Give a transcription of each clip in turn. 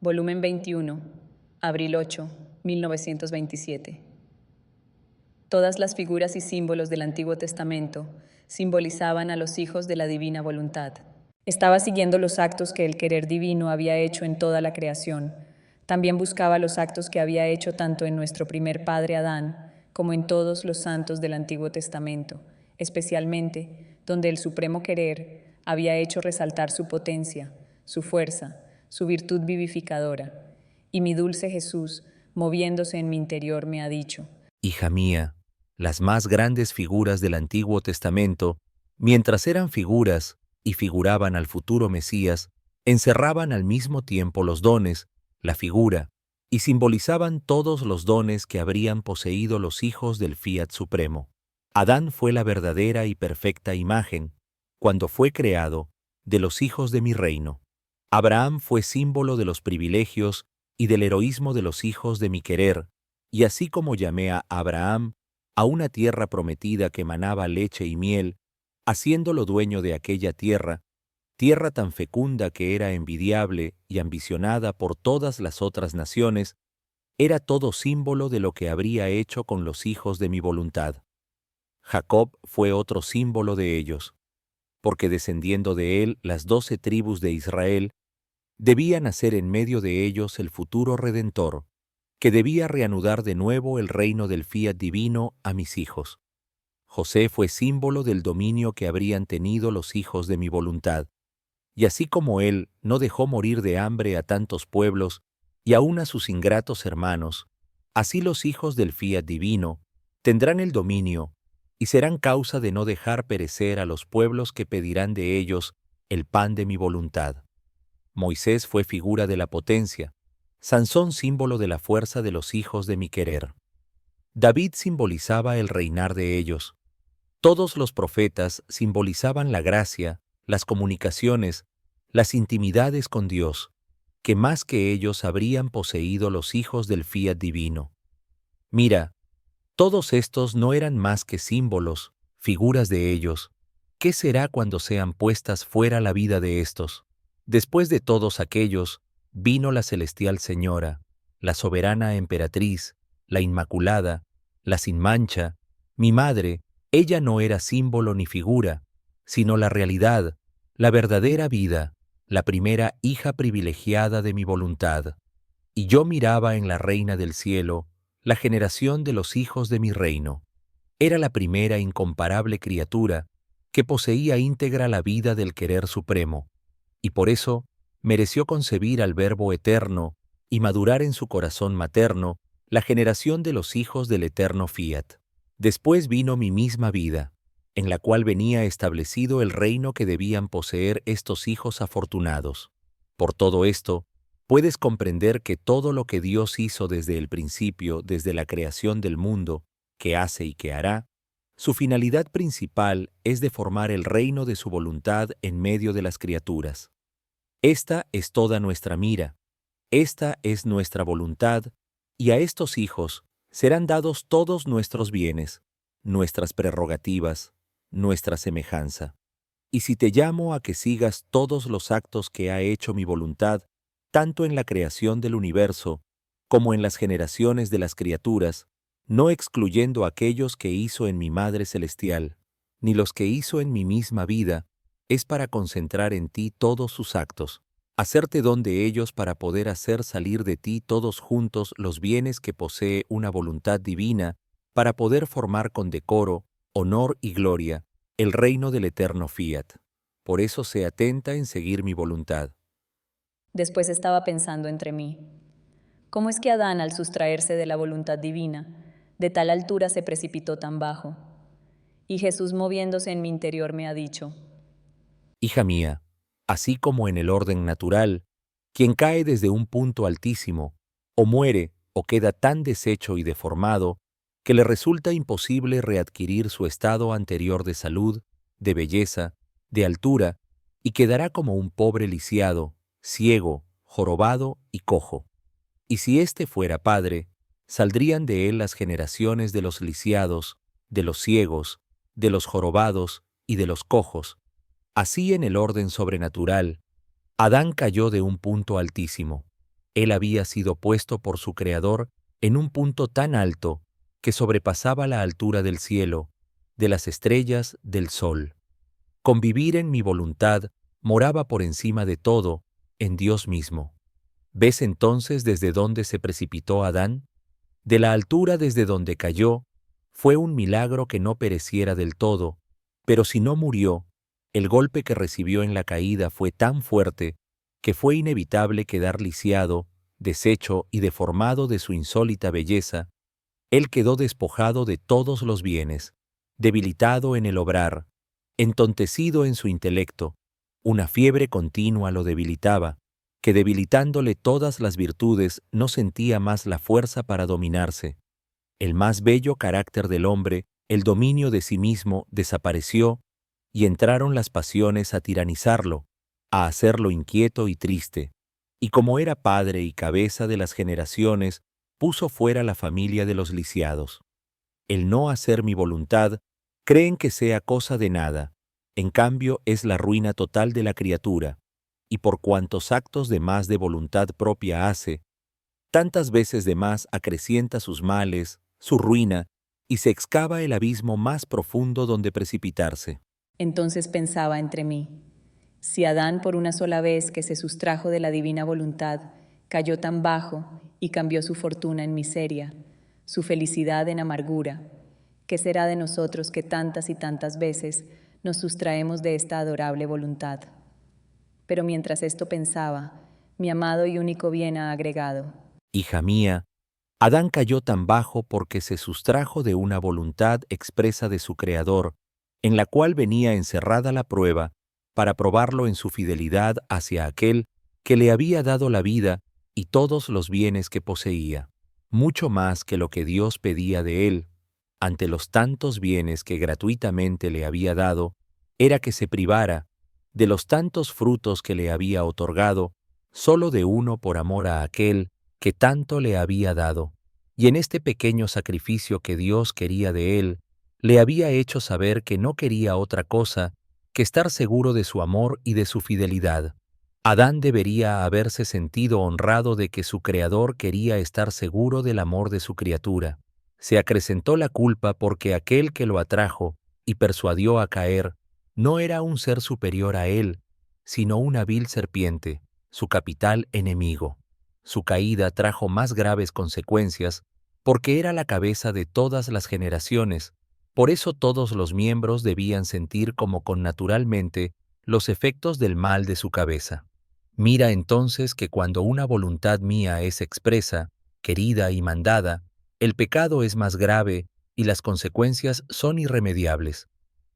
Volumen 21, abril 8, 1927. Todas las figuras y símbolos del Antiguo Testamento simbolizaban a los hijos de la divina voluntad. Estaba siguiendo los actos que el querer divino había hecho en toda la creación. También buscaba los actos que había hecho tanto en nuestro primer padre Adán como en todos los santos del Antiguo Testamento, especialmente donde el supremo querer había hecho resaltar su potencia, su fuerza, su virtud vivificadora. Y mi dulce Jesús, moviéndose en mi interior, me ha dicho: Hija mía, las más grandes figuras del Antiguo Testamento, mientras eran figuras y figuraban al futuro Mesías, encerraban al mismo tiempo los dones, la figura, y simbolizaban todos los dones que habrían poseído los hijos del Fiat Supremo. Adán fue la verdadera y perfecta imagen, cuando fue creado, de los hijos de mi reino. Abraham fue símbolo de los privilegios y del heroísmo de los hijos de mi querer, y así como llamé a Abraham a una tierra prometida que manaba leche y miel, haciéndolo dueño de aquella tierra, tierra tan fecunda que era envidiable y ambicionada por todas las otras naciones, era todo símbolo de lo que habría hecho con los hijos de mi voluntad. Jacob fue otro símbolo de ellos, porque descendiendo de él las 12 tribus de Israel, debía nacer en medio de ellos el futuro Redentor, que debía reanudar de nuevo el reino del Fiat divino a mis hijos. José fue símbolo del dominio que habrían tenido los hijos de mi voluntad, y así como él no dejó morir de hambre a tantos pueblos y aun a sus ingratos hermanos, así los hijos del Fiat divino tendrán el dominio y serán causa de no dejar perecer a los pueblos que pedirán de ellos el pan de mi voluntad. Moisés fue figura de la potencia, Sansón símbolo de la fuerza de los hijos de mi querer. David simbolizaba el reinar de ellos. Todos los profetas simbolizaban la gracia, las comunicaciones, las intimidades con Dios, que más que ellos habrían poseído los hijos del Fiat divino. Mira, todos estos no eran más que símbolos, figuras de ellos. ¿Qué será cuando sean puestas fuera la vida de estos? Después de todos aquellos, vino la celestial Señora, la soberana emperatriz, la Inmaculada, la sin mancha, mi madre. Ella no era símbolo ni figura, sino la realidad, la verdadera vida, la primera hija privilegiada de mi voluntad. Y yo miraba en la Reina del Cielo la generación de los hijos de mi reino. Era la primera incomparable criatura que poseía íntegra la vida del querer supremo, y por eso mereció concebir al Verbo eterno y madurar en su corazón materno la generación de los hijos del eterno Fiat. Después vino mi misma vida, en la cual venía establecido el reino que debían poseer estos hijos afortunados. Por todo esto, puedes comprender que todo lo que Dios hizo desde el principio, desde la creación del mundo, que hace y que hará, su finalidad principal es de formar el reino de su voluntad en medio de las criaturas. Esta es toda nuestra mira, esta es nuestra voluntad, y a estos hijos serán dados todos nuestros bienes, nuestras prerrogativas, nuestra semejanza. Y si te llamo a que sigas todos los actos que ha hecho mi voluntad, tanto en la creación del universo como en las generaciones de las criaturas, no excluyendo aquellos que hizo en mi Madre Celestial, ni los que hizo en mi misma vida, es para concentrar en ti todos sus actos, hacerte don de ellos para poder hacer salir de ti todos juntos los bienes que posee una voluntad divina, para poder formar con decoro, honor y gloria el reino del eterno Fiat. Por eso sé atenta en seguir mi voluntad. Después estaba pensando entre mí: ¿cómo es que Adán, al sustraerse de la voluntad divina, de tal altura se precipitó tan bajo? Y Jesús, moviéndose en mi interior, me ha dicho: Hija mía, así como en el orden natural, quien cae desde un punto altísimo, o muere o queda tan deshecho y deformado, que le resulta imposible readquirir su estado anterior de salud, de belleza, de altura, y quedará como un pobre lisiado, ciego, jorobado y cojo. Y si éste fuera padre, saldrían de él las generaciones de los lisiados, de los ciegos, de los jorobados y de los cojos. Así en el orden sobrenatural, Adán cayó de un punto altísimo, Él había sido puesto por su Creador en un punto tan alto que sobrepasaba la altura del cielo, de las estrellas, del sol. Convivir en mi voluntad moraba por encima de todo, en Dios mismo. ¿Ves entonces desde dónde se precipitó Adán? De la altura desde donde cayó, fue un milagro que no pereciera del todo, pero si no murió, el golpe que recibió en la caída fue tan fuerte que fue inevitable quedar lisiado, deshecho y deformado de su insólita belleza. Él quedó despojado de todos los bienes, debilitado en el obrar, entontecido en su intelecto. Una fiebre continua lo debilitaba, que debilitándole todas las virtudes no sentía más la fuerza para dominarse. El más bello carácter del hombre, el dominio de sí mismo, desapareció, y entraron las pasiones a tiranizarlo, a hacerlo inquieto y triste. Y como era padre y cabeza de las generaciones, puso fuera la familia de los lisiados. El no hacer mi voluntad, creen que sea cosa de nada, en cambio es la ruina total de la criatura, y por cuantos actos de más de voluntad propia hace, tantas veces de más acrecienta sus males, su ruina, y se excava el abismo más profundo donde precipitarse. Entonces pensaba entre mí, si Adán por una sola vez que se sustrajo de la divina voluntad, cayó tan bajo y cambió su fortuna en miseria, su felicidad en amargura, ¿qué será de nosotros que tantas y tantas veces nos sustraemos de esta adorable voluntad? Pero mientras esto pensaba, mi amado y único bien ha agregado: Hija mía, Adán cayó tan bajo porque se sustrajo de una voluntad expresa de su Creador, en la cual venía encerrada la prueba, para probarlo en su fidelidad hacia aquel que le había dado la vida y todos los bienes que poseía, mucho más que lo que Dios pedía de él, ante los tantos bienes que gratuitamente le había dado, era que se privara, de los tantos frutos que le había otorgado, solo de uno por amor a aquel que tanto le había dado. Y en este pequeño sacrificio que Dios quería de él, le había hecho saber que no quería otra cosa que estar seguro de su amor y de su fidelidad. Adán debería haberse sentido honrado de que su Creador quería estar seguro del amor de su criatura. Se acrecentó la culpa porque aquel que lo atrajo y persuadió a caer no era un ser superior a él, sino una vil serpiente, su capital enemigo. Su caída trajo más graves consecuencias porque era la cabeza de todas las generaciones. Por eso todos los miembros debían sentir como connaturalmente los efectos del mal de su cabeza. Mira entonces que cuando una voluntad mía es expresa, querida y mandada, el pecado es más grave y las consecuencias son irremediables.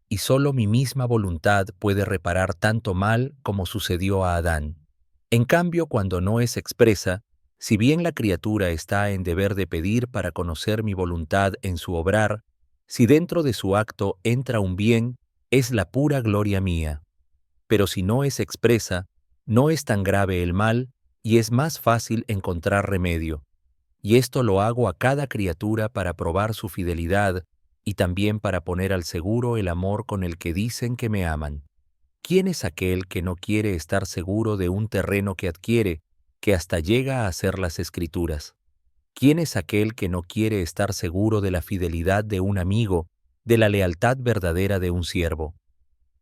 Y solo mi misma voluntad puede reparar tanto mal como sucedió a Adán. En cambio, cuando no es expresa, si bien la criatura está en deber de pedir para conocer mi voluntad en su obrar, si dentro de su acto entra un bien, es la pura gloria mía. Pero si no es expresa, no es tan grave el mal y es más fácil encontrar remedio. Y esto lo hago a cada criatura para probar su fidelidad y también para poner al seguro el amor con el que dicen que me aman. ¿Quién es aquel que no quiere estar seguro de un terreno que adquiere, que hasta llega a hacer las Escrituras? ¿Quién es aquel que no quiere estar seguro de la fidelidad de un amigo, de la lealtad verdadera de un siervo?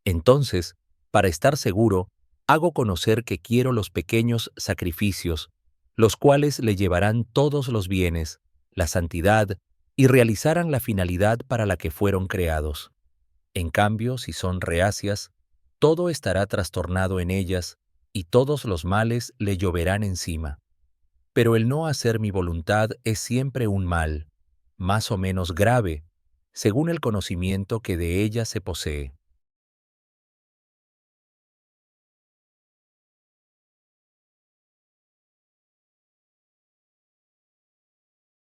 Entonces, para estar seguro, hago conocer que quiero los pequeños sacrificios, los cuales le llevarán todos los bienes, la santidad, y realizarán la finalidad para la que fueron creados. En cambio, si son reacias, todo estará trastornado en ellas, y todos los males le lloverán encima. Pero el no hacer mi voluntad es siempre un mal, más o menos grave, según el conocimiento que de ella se posee.